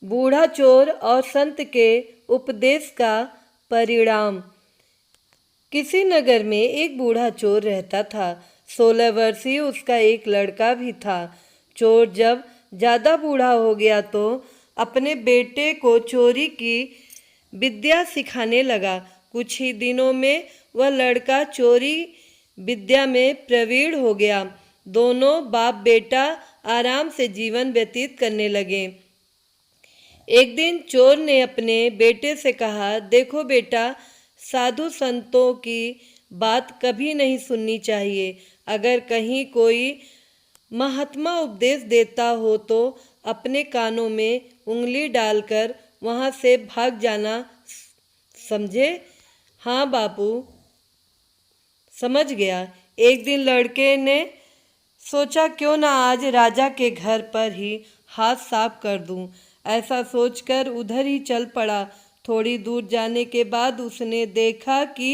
बूढ़ा चोर और संत के उपदेश का परिणाम। किसी नगर में एक बूढ़ा चोर रहता था। 16 वर्षीय उसका एक लड़का भी था। चोर जब ज़्यादा बूढ़ा हो गया तो अपने बेटे को चोरी की विद्या सिखाने लगा। कुछ ही दिनों में वह लड़का चोरी विद्या में प्रवीण हो गया। दोनों बाप बेटा आराम से जीवन व्यतीत करने लगे। एक दिन चोर ने अपने बेटे से कहा, देखो बेटा, साधु संतों की बात कभी नहीं सुननी चाहिए। अगर कहीं कोई महात्मा उपदेश देता हो तो अपने कानों में उंगली डालकर वहाँ से भाग जाना, समझे? हाँ बापू, समझ गया। एक दिन लड़के ने सोचा, क्यों ना आज राजा के घर पर ही हाथ साफ कर दूं। ऐसा सोचकर उधर ही चल पड़ा। थोड़ी दूर जाने के बाद उसने देखा कि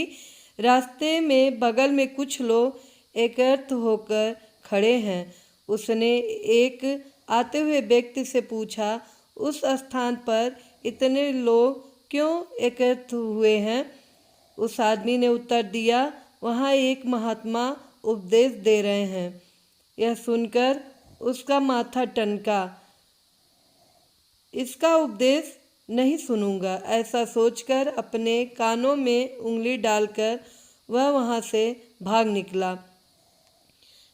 रास्ते में बगल में कुछ लोग एकत्र होकर खड़े हैं। उसने एक आते हुए व्यक्ति से पूछा, उस स्थान पर इतने लोग क्यों एकत्र हुए हैं? उस आदमी ने उत्तर दिया, वहाँ एक महात्मा उपदेश दे रहे हैं। यह सुनकर उसका माथा टनका। इसका उपदेश नहीं सुनूंगा, ऐसा सोचकर अपने कानों में उंगली डालकर वह वहाँ से भाग निकला।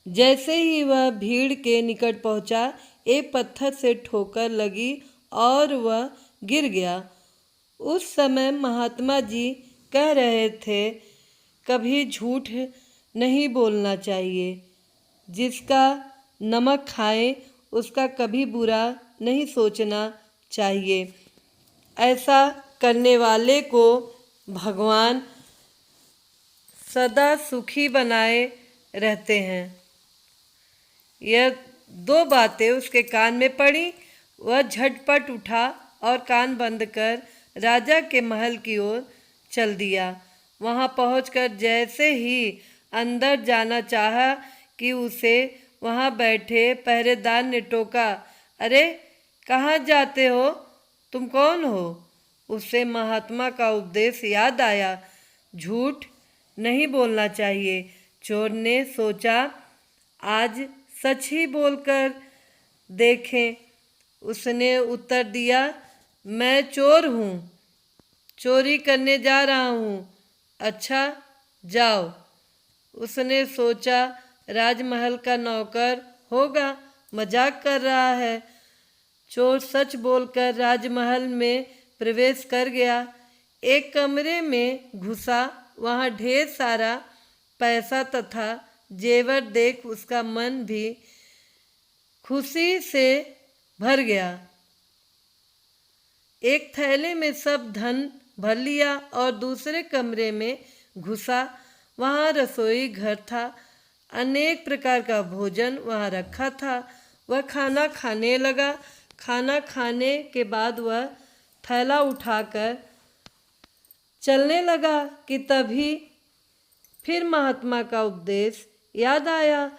जैसे ही वह भीड़ के निकट पहुँचा, एक पत्थर से ठोकर लगी और वह गिर गया। उस समय महात्मा जी कह रहे थे, कभी झूठ नहीं बोलना चाहिए। जिसका नमक खाए उसका कभी बुरा नहीं सोचना चाहिए। ऐसा करने वाले को भगवान सदा सुखी बनाए रहते हैं। यह दो बातें उसके कान में पड़ी। वह झटपट उठा और कान बंद कर राजा के महल की ओर चल दिया। वहां पहुंचकर जैसे ही अंदर जाना चाहा कि उसे वहां बैठे पहरेदार ने टोका, अरे कहाँ जाते हो? तुम कौन हो? उससे महात्मा का उपदेश याद आया, झूठ नहीं बोलना चाहिए। चोर ने सोचा, आज सच ही बोलकर देखें। उसने उत्तर दिया, मैं चोर हूँ, चोरी करने जा रहा हूँ। अच्छा, जाओ। उसने सोचा, राजमहल का नौकर होगा, मजाक कर रहा है। चोर सच बोलकर राजमहल में प्रवेश कर गया। एक कमरे में घुसा। वहाँ ढेर सारा पैसा तथा जेवर देख उसका मन भी खुशी से भर गया। एक थैले में सब धन भर लिया और दूसरे कमरे में घुसा। वहाँ रसोई घर था। अनेक प्रकार का भोजन वहाँ रखा था। वह खाना खाने लगा। खाना खाने के बाद वह थैला उठाकर चलने लगा कि तभी फिर महात्मा का उपदेश याद आया,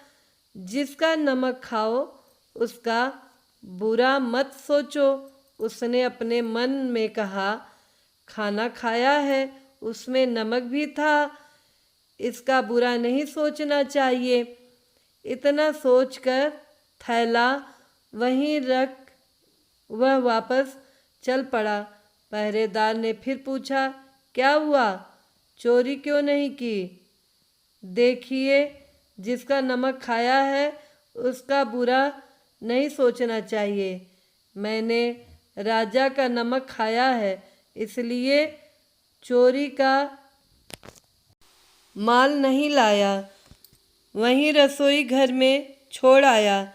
जिसका नमक खाओ उसका बुरा मत सोचो। उसने अपने मन में कहा, खाना खाया है, उसमें नमक भी था, इसका बुरा नहीं सोचना चाहिए। इतना सोचकर थैला वहीं रख वह वापस चल पड़ा। पहरेदार ने फिर पूछा, क्या हुआ? चोरी क्यों नहीं की? देखिए, जिसका नमक खाया है उसका बुरा नहीं सोचना चाहिए। मैंने राजा का नमक खाया है, इसलिए चोरी का माल नहीं लाया, वहीं रसोई घर में छोड़ आया।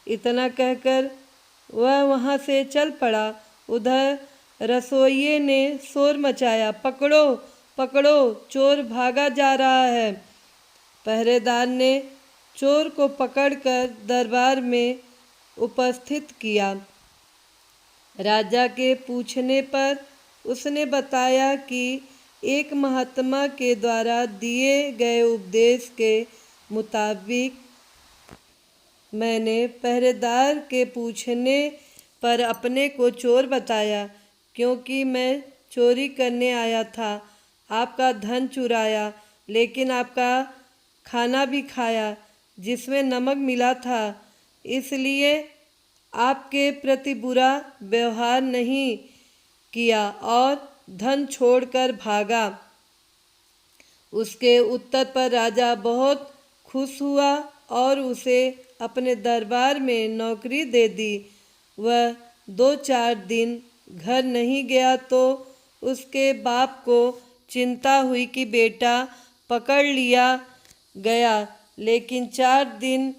इतना कहकर वह वहाँ से चल पड़ा। उधर रसोइये ने शोर मचाया, पकड़ो पकड़ो, चोर भागा जा रहा है। पहरेदार ने चोर को पकड़कर दरबार में उपस्थित किया। राजा के पूछने पर उसने बताया कि एक महात्मा के द्वारा दिए गए उपदेश के मुताबिक मैंने पहरेदार के पूछने पर अपने को चोर बताया, क्योंकि मैं चोरी करने आया था। आपका धन चुराया, लेकिन आपका खाना भी खाया जिसमें नमक मिला था, इसलिए आपके प्रति बुरा व्यवहार नहीं किया और धन छोड़कर भागा। उसके उत्तर पर राजा बहुत खुश हुआ और उसे अपने दरबार में नौकरी दे दी। वह 2-4 दिन घर नहीं गया तो उसके बाप को चिंता हुई कि बेटा पकड़ लिया गया, लेकिन 4 दिन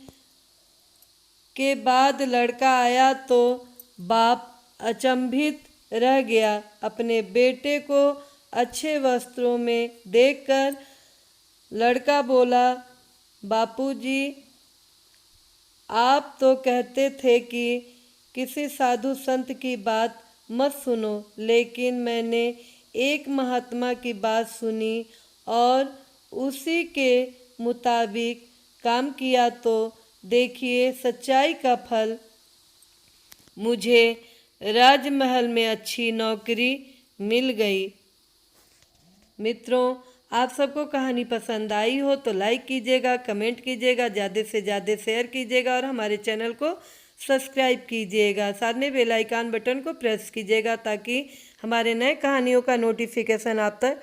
के बाद लड़का आया तो बाप अचंभित रह गया। अपने बेटे को अच्छे वस्त्रों में देखकर लड़का बोला, बापूजी, आप तो कहते थे कि किसी साधु संत की बात मत सुनो, लेकिन मैंने एक महात्मा की बात सुनी और उसी के मुताबिक काम किया तो देखिए सच्चाई का फल। मुझे राजमहल में अच्छी नौकरी मिल गई। मित्रों, आप सबको कहानी पसंद आई हो तो लाइक कीजिएगा, कमेंट कीजिएगा, ज़्यादा से ज़्यादा शेयर कीजिएगा और हमारे चैनल को सब्सक्राइब कीजिएगा। साथ में बेल आइकन बटन को प्रेस कीजिएगा ताकि हमारे नए कहानियों का नोटिफिकेशन आप तक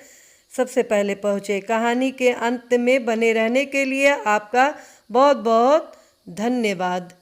सबसे पहले पहुँचे। कहानी के अंत में बने रहने के लिए आपका बहुत बहुत धन्यवाद।